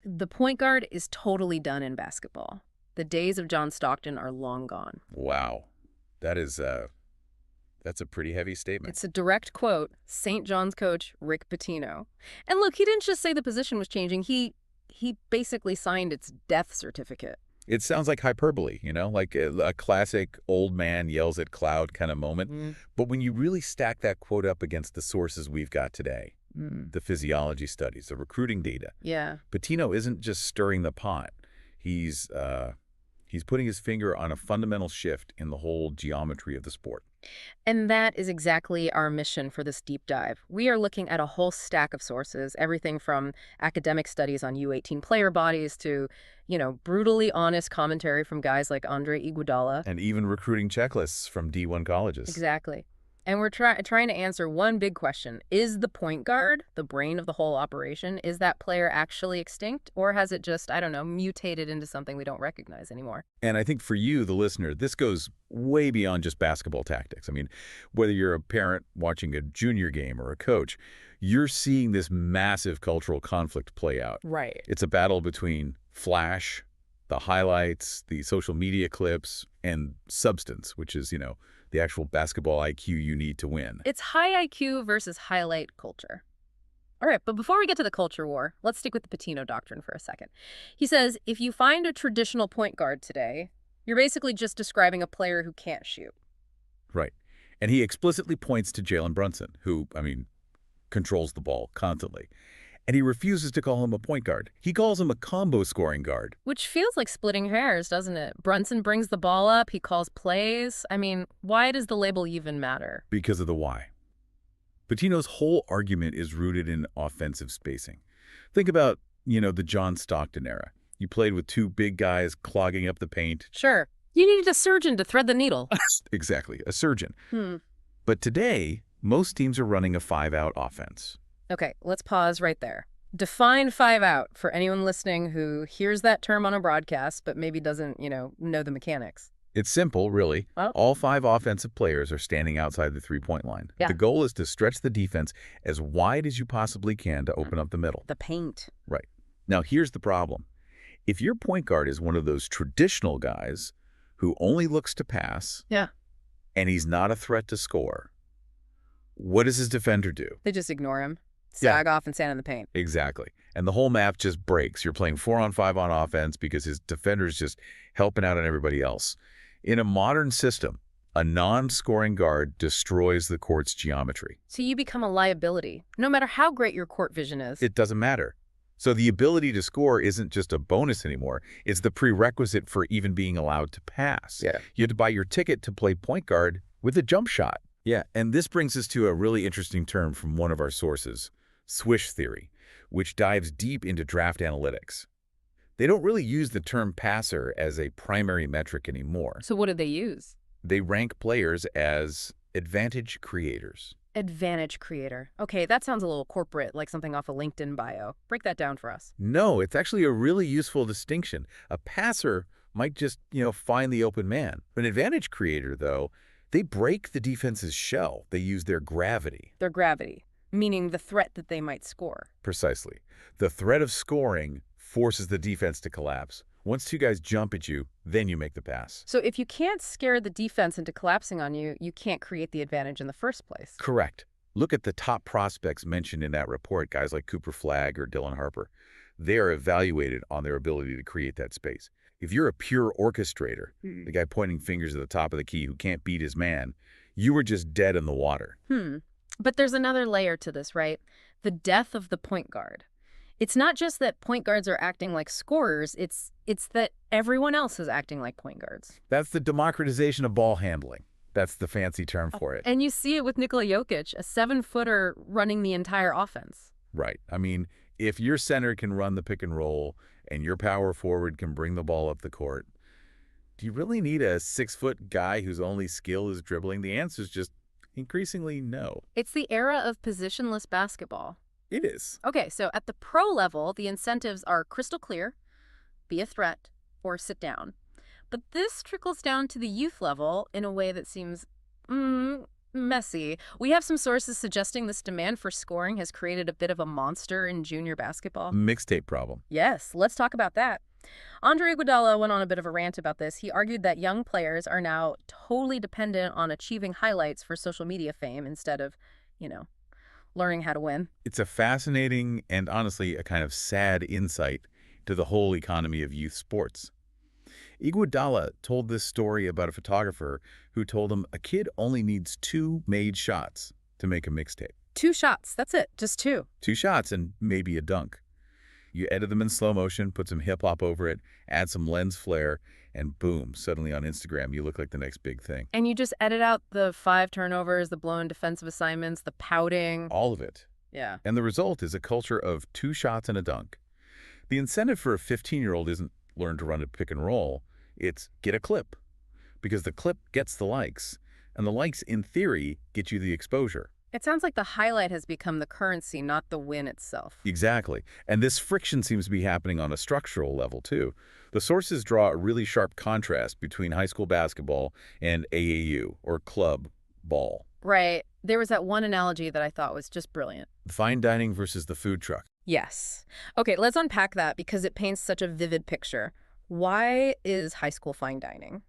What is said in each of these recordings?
The point guard is totally done in basketball. The days of John Stockton are long gone. Wow. That is, that's a pretty heavy statement. It's a direct quote, St. John's coach Rick Pitino. And look, he didn't just say the position was changing. He basically signed its death certificate. It sounds like hyperbole, like a classic old man yells at cloud kind of moment. But when you really stack that quote up against the sources we've got today, the physiology studies, the recruiting data, Yeah. Pitino isn't just stirring the pot. He's putting his finger on a fundamental shift in the whole geometry of the sport. And that is exactly our mission for this deep dive. We are looking at a whole stack of sources, everything from academic studies on U18 player bodies to, brutally honest commentary from guys like Andre Iguodala. And even recruiting checklists from D1 colleges. Exactly. And we're trying to answer one big question. Is the point guard, the brain of the whole operation, is that player actually extinct? Or has it just, mutated into something we don't recognize anymore? And I think for you, the listener, this goes way beyond just basketball tactics. I mean, whether you're a parent watching a junior game or a coach, you're seeing this massive cultural conflict play out. Right. It's a battle between flash, the highlights, the social media clips, and substance, which is, the actual basketball IQ you need to win. It's high IQ versus highlight culture. All right, but before we get to the culture war, let's stick with the Pitino doctrine for a second. He says, if you find a traditional point guard today, you're basically just describing a player who can't shoot. Right. And he explicitly points to Jalen Brunson, who, controls the ball constantly. And he refuses to call him a point guard. He calls him a combo scoring guard. Which feels like splitting hairs, doesn't it? Brunson brings the ball up, he calls plays. Why does the label even matter? Because of the why. Pitino's whole argument is rooted in offensive spacing. Think about, the John Stockton era. You played with two big guys clogging up the paint. Sure. You needed a surgeon to thread the needle. Exactly, a surgeon. But today, most teams are running a 5-out offense. Okay, let's pause right there. Define 5-out for anyone listening who hears that term on a broadcast but maybe doesn't, know the mechanics. It's simple, really. Well, all 5 offensive players are standing outside the three-point line. Yeah. The goal is to stretch the defense as wide as you possibly can to open up the middle. the paint. Right. Now, here's the problem. If your point guard is one of those traditional guys who only looks to pass, Yeah. and he's not a threat to score, what does his defender do? They just ignore him, Yeah. sag off and stand in the paint. Exactly. And the whole map just breaks. You're playing 4-on-5 on offense because his defender's just helping out on everybody else. In a modern system, a non-scoring guard destroys the court's geometry. So you become a liability, no matter how great your court vision is. It doesn't matter. So the ability to score isn't just a bonus anymore. It's the prerequisite for even being allowed to pass. Yeah. You have to buy your ticket to play point guard with a jump shot. Yeah, and this brings us to a really interesting term from one of our sources, swish theory, which dives deep into draft analytics. They don't really use the term passer as a primary metric anymore. So what do they use? They rank players as advantage creators. Advantage creator. Okay, that sounds a little corporate, like something off a LinkedIn bio. Break that down for us. No, it's actually a really useful distinction. A passer might just, find the open man. An advantage creator, though, they break the defense's shell. They use their gravity. Their gravity, meaning the threat that they might score. Precisely. The threat of scoring forces the defense to collapse. Once two guys jump at you, then you make the pass. So if you can't scare the defense into collapsing on you, you can't create the advantage in the first place. Correct. Look at the top prospects mentioned in that report, guys like Cooper Flagg or Dylan Harper. They are evaluated on their ability to create that space. If you're a pure orchestrator, the guy pointing fingers at the top of the key who can't beat his man, you were just dead in the water. But there's another layer to this, right? The death of the point guard. It's not just that point guards are acting like scorers, it's that everyone else is acting like point guards. That's the democratization of ball handling. That's the fancy term for it. And you see it with Nikola Jokic, a 7-footer running the entire offense. Right. I mean, if your center can run the pick and roll and your power forward can bring the ball up the court, do you really need a 6-foot guy whose only skill is dribbling? The answer is just increasingly no. It's the era of positionless basketball. It is. Okay, so at the pro level, the incentives are crystal clear, be a threat, or sit down. But this trickles down to the youth level in a way that seems messy. We have some sources suggesting this demand for scoring has created a bit of a monster in junior basketball. Mixtape problem. Yes, let's talk about that. Andre Iguodala went on a bit of a rant about this. He argued that young players are now totally dependent on achieving highlights for social media fame instead of, you know, learning how to win. It's a fascinating and honestly a kind of sad insight to the whole economy of youth sports. Iguodala told this story about a photographer who told him a kid only needs 2 made shots to make a mixtape. 2 shots, that's it, just 2. 2 shots and maybe a dunk. You edit them in slow motion, put some hip-hop over it, add some lens flare, and boom, suddenly on Instagram you look like the next big thing. And you just edit out the 5 turnovers, the blown defensive assignments, the pouting. All of it. Yeah. And the result is a culture of 2 shots and a dunk. The incentive for a 15-year-old isn't learn to run a pick and roll, it's get a clip. Because the clip gets the likes, and the likes, in theory, get you the exposure. It sounds like the highlight has become the currency, not the win itself. Exactly. And this friction seems to be happening on a structural level, too. The sources draw a really sharp contrast between high school basketball and AAU, or club ball. Right. There was that one analogy that I thought was just brilliant. Fine dining versus the food truck. Yes. Okay, let's unpack that because it paints such a vivid picture. Why is high school fine dining?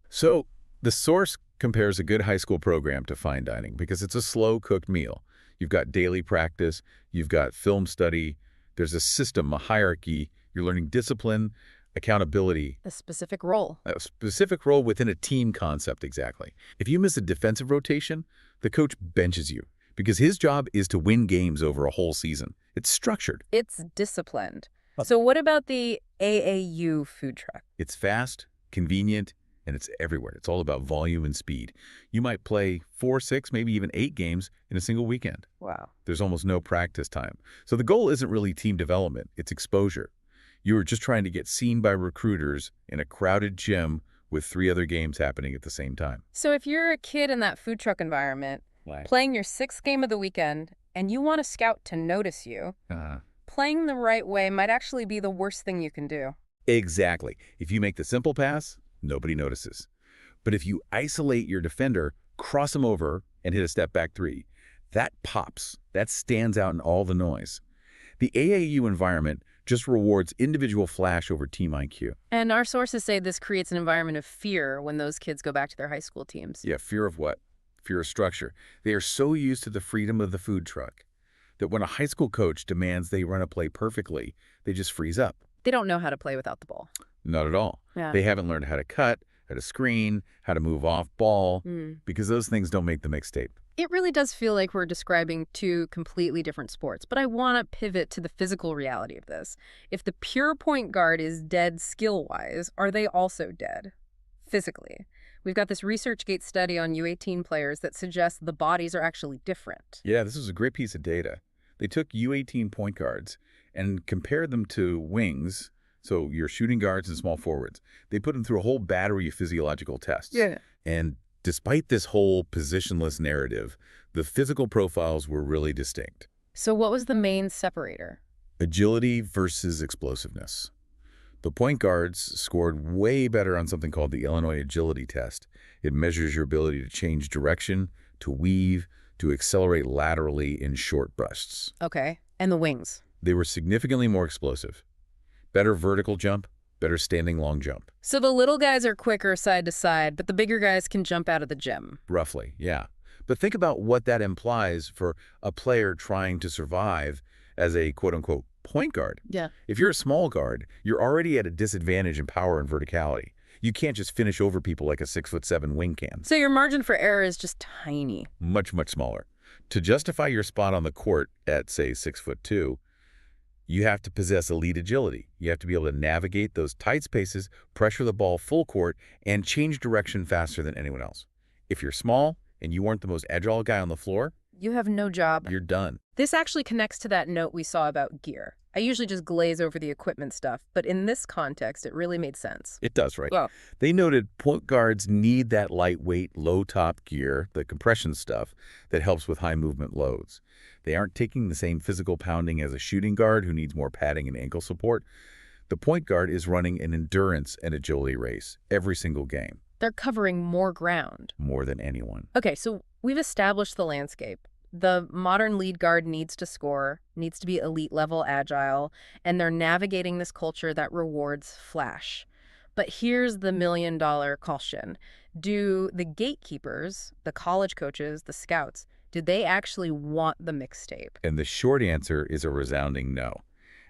So, the source compares a good high school program to fine dining because it's a slow-cooked meal. You've got daily practice, you've got film study, there's a system, a hierarchy, you're learning discipline, accountability. A specific role. A specific role within a team concept, exactly. If you miss a defensive rotation, the coach benches you because his job is to win games over a whole season. It's structured. It's disciplined. So what about the AAU food truck? It's fast, convenient, and it's everywhere. It's all about volume and speed. You might play 4, 6, maybe even 8 games in a single weekend. Wow. There's almost no practice time. So the goal isn't really team development, it's exposure. You are just trying to get seen by recruiters in a crowded gym with 3 other games happening at the same time. So if you're a kid in that food truck environment, playing your 6th game of the weekend, and you want a scout to notice you, playing the right way might actually be the worst thing you can do. Exactly. If you make the simple pass, nobody notices. But if you isolate your defender, cross him over, and hit a step-back 3, that pops. That stands out in all the noise. The AAU environment just rewards individual flash over team IQ. And our sources say this creates an environment of fear when those kids go back to their high school teams. Yeah, fear of what? Fear of structure. They are so used to the freedom of the food truck that when a high school coach demands they run a play perfectly, they just freeze up. They don't know how to play without the ball. Not at all. Yeah. They haven't learned how to cut, how to screen, how to move off ball, because those things don't make the mixtape. It really does feel like we're describing 2 completely different sports, but I want to pivot to the physical reality of this. If the pure point guard is dead skill-wise, are they also dead physically? We've got this ResearchGate study on U18 players that suggests the bodies are actually different. Yeah, this is a great piece of data. They took U18 point guards and compared them to wings, so your shooting guards and small forwards. They put them through a whole battery of physiological tests. Yeah. And despite this whole positionless narrative, the physical profiles were really distinct. So what was the main separator? Agility versus explosiveness. The point guards scored way better on something called the Illinois Agility Test. It measures your ability to change direction, to weave, to accelerate laterally in short bursts. Okay. And the wings? They were significantly more explosive. Better vertical jump, better standing long jump. So the little guys are quicker side to side, but the bigger guys can jump out of the gym. Roughly, yeah. But think about what that implies for a player trying to survive as a quote-unquote point guard. Yeah. If you're a small guard, you're already at a disadvantage in power and verticality. You can't just finish over people like a 6'7" wing can. So your margin for error is just tiny. Much, much smaller. To justify your spot on the court at, say, 6'2", you have to possess elite agility. You have to be able to navigate those tight spaces, pressure the ball full court, and change direction faster than anyone else. If you're small and you weren't the most agile guy on the floor, you have no job. You're done. This actually connects to that note we saw about gear. I usually just glaze over the equipment stuff, but in this context, it really made sense. It does, right? Well, they noted point guards need that lightweight, low-top gear, the compression stuff, that helps with high movement loads. They aren't taking the same physical pounding as a shooting guard who needs more padding and ankle support. The point guard is running an endurance and agility race every single game. They're covering more ground. More than anyone. Okay, so We've established the landscape. The modern lead guard needs to score, needs to be elite level agile, and they're navigating this culture that rewards flash. But here's the $1 million question. Do the gatekeepers, the college coaches, the scouts, do they actually want the mixtape? And the short answer is a resounding no.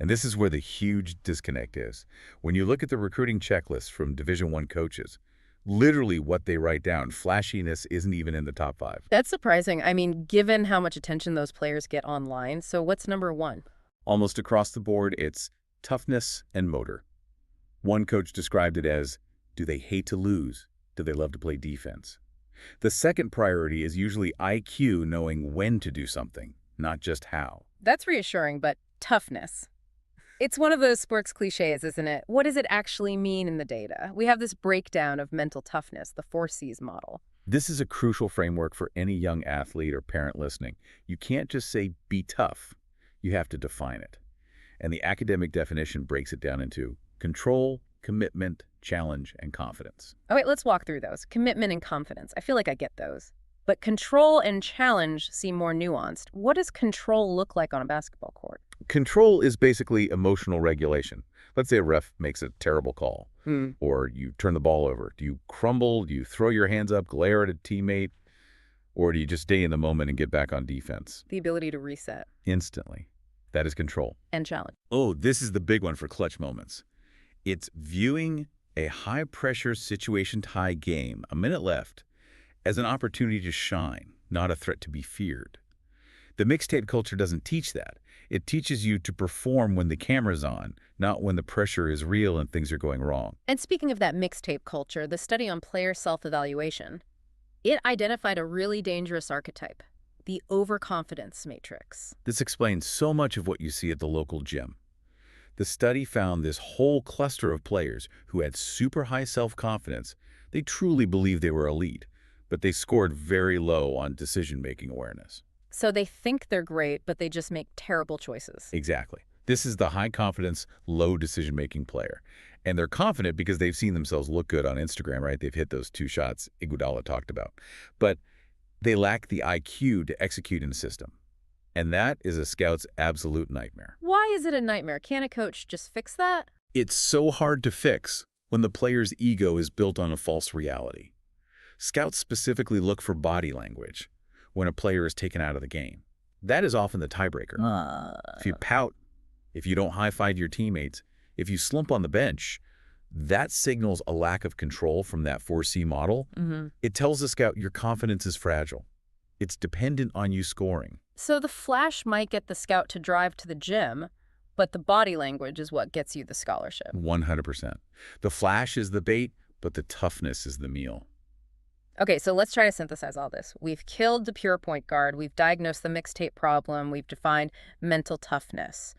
And this is where the huge disconnect is. When you look at the recruiting checklists from Division I coaches, literally what they write down, flashiness isn't even in the top 5. That's surprising. I mean, given how much attention those players get online. So what's number one? Almost across the board, it's toughness and motor. One coach described it as, do they hate to lose? Do they love to play defense? The second priority is usually IQ, knowing when to do something, not just how. That's reassuring, but toughness. It's one of those sports cliches, isn't it? What does it actually mean in the data? We have this breakdown of mental toughness, the 4Cs model. This is a crucial framework for any young athlete or parent listening. You can't just say, be tough. You have to define it. And the academic definition breaks it down into control, commitment, challenge, and confidence. All right, let's walk through those. Commitment and confidence. I feel like I get those. But control and challenge seem more nuanced. What does control look like on a basketball court? Control is basically emotional regulation. Let's say a ref makes a terrible call, or you turn the ball over. Do you crumble? Do you throw your hands up, glare at a teammate, or do you just stay in the moment and get back on defense? The ability to reset. Instantly. That is control. And challenge. Oh, this is the big one for clutch moments. It's viewing a high-pressure situation-tie game, a minute left, as an opportunity to shine, not a threat to be feared. The mixtape culture doesn't teach that. It teaches you to perform when the camera's on, not when the pressure is real and things are going wrong. And speaking of that mixtape culture, the study on player self-evaluation, it identified a really dangerous archetype, the overconfidence matrix. This explains so much of what you see at the local gym. The study found this whole cluster of players who had super high self-confidence. They truly believed they were elite, but they scored very low on decision-making awareness. So they think they're great, but they just make terrible choices. Exactly. This is the high-confidence, low decision-making player. And they're confident because they've seen themselves look good on Instagram, right? They've hit those 2 shots Iguodala talked about. But they lack the IQ to execute in the system. And that is a scout's absolute nightmare. Why is it a nightmare? Can't a coach just fix that? It's so hard to fix when the player's ego is built on a false reality. Scouts specifically look for body language when a player is taken out of the game. That is often the tiebreaker. If you pout, if you don't high-five your teammates, if you slump on the bench, that signals a lack of control from that 4C model. It tells the scout your confidence is fragile. It's dependent on you scoring. So the flash might get the scout to drive to the gym, but the body language is what gets you the scholarship. 100%. The flash is the bait, but the toughness is the meal. Okay, so let's try to synthesize all this. We've killed the pure point guard. We've diagnosed the mixtape problem. We've defined mental toughness.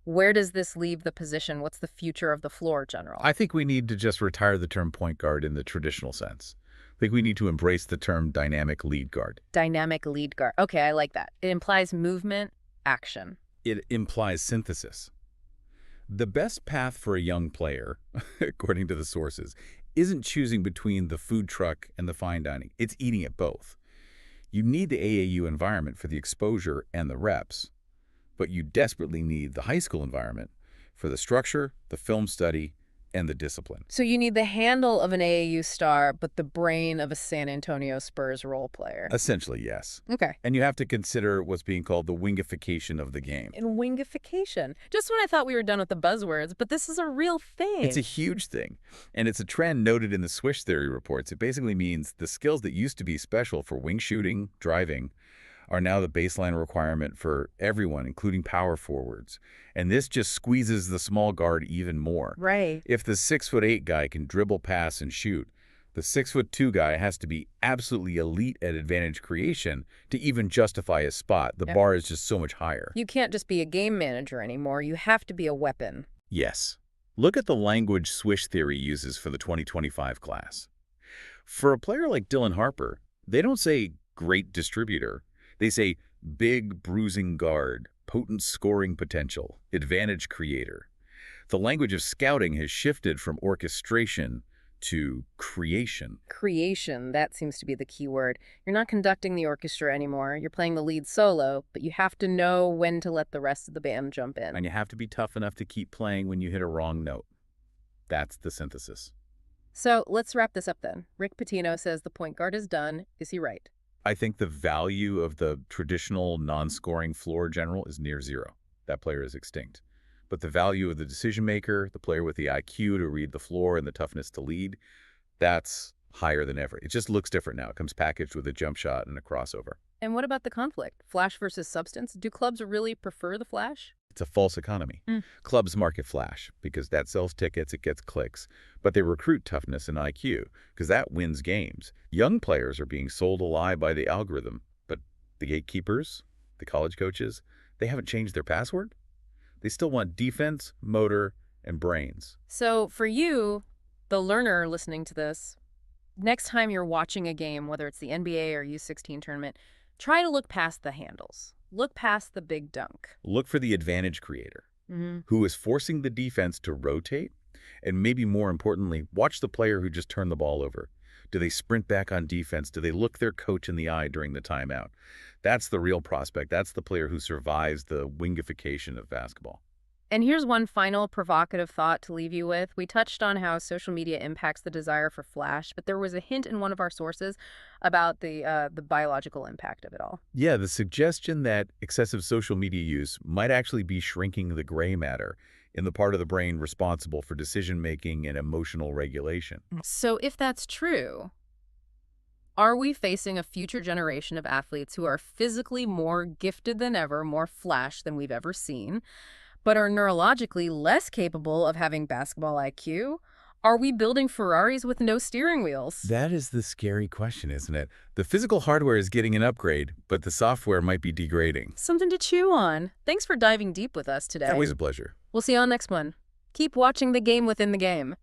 Where does this leave the position? What's the future of the floor, General? I think we need to just retire the term point guard in the traditional sense. I think we need to embrace the term dynamic lead guard. Dynamic lead guard. Okay, I like that. It implies movement, action. It implies synthesis. The best path for a young player, according to the sources, isn't choosing between the food truck and the fine dining. It's eating at both. You need the AAU environment for the exposure and the reps, but you desperately need the high school environment for the structure, the film study, and the discipline. So you need the handle of an AAU star, but the brain of a San Antonio Spurs role player. Essentially, yes. Okay. And you have to consider what's being called the wingification of the game. And wingification. Just when I thought we were done with the buzzwords, but this is a real thing. It's a huge thing, and it's a trend noted in the Swish Theory reports. It basically means the skills that used to be special for wing shooting, driving, are now the baseline requirement for everyone, including power forwards. And this just squeezes the small guard even more. Right. If the 6'8" guy can dribble, pass, and shoot, the 6'2" guy has to be absolutely elite at advantage creation to even justify his spot. The bar is just so much higher. You can't just be a game manager anymore. You have to be a weapon. Yes. Look at the language Swish Theory uses for the 2025 class. For a player like Dylan Harper, they don't say great distributor. They say big bruising guard, potent scoring potential, advantage creator. The language of scouting has shifted from orchestration to creation. Creation, that seems to be the key word. You're not conducting the orchestra anymore. You're playing the lead solo, but you have to know when to let the rest of the band jump in. And you have to be tough enough to keep playing when you hit a wrong note. That's the synthesis. So let's wrap this up then. Rick Pitino says the point guard is done. Is he right? I think the value of the traditional non-scoring floor general is near zero. That player is extinct. But the value of the decision maker, the player with the IQ to read the floor and the toughness to lead, that's higher than ever. It just looks different now. It comes packaged with a jump shot and a crossover. And what about the conflict? Flash versus substance? Do clubs really prefer the flash? It's a false economy. Clubs market flash because that sells tickets, it gets clicks, but they recruit toughness and IQ because that wins games. Young players are being sold a lie by the algorithm, but the gatekeepers, the college coaches, they haven't changed their password. They still want defense, motor, and brains. So for you, the learner listening to this, next time you're watching a game, whether it's the NBA or U16 tournament, try to look past the handles. Look past the big dunk. Look for the advantage creator who is forcing the defense to rotate, and maybe more importantly, watch the player who just turned the ball over. Do they sprint back on defense? Do they look their coach in the eye during the timeout? That's the real prospect. That's the player who survives the wingification of basketball. And here's one final provocative thought to leave you with. We touched on how social media impacts the desire for flash, but there was a hint in one of our sources about the biological impact of it all. Yeah, the suggestion that excessive social media use might actually be shrinking the gray matter in the part of the brain responsible for decision-making and emotional regulation. So if that's true, are we facing a future generation of athletes who are physically more gifted than ever, more flash than we've ever seen, but are neurologically less capable of having basketball IQ? Are we building Ferraris with no steering wheels? That is the scary question, isn't it? The physical hardware is getting an upgrade, but the software might be degrading. Something to chew on. Thanks for diving deep with us today. Always a pleasure. We'll see you on the next one. Keep watching the game within the game.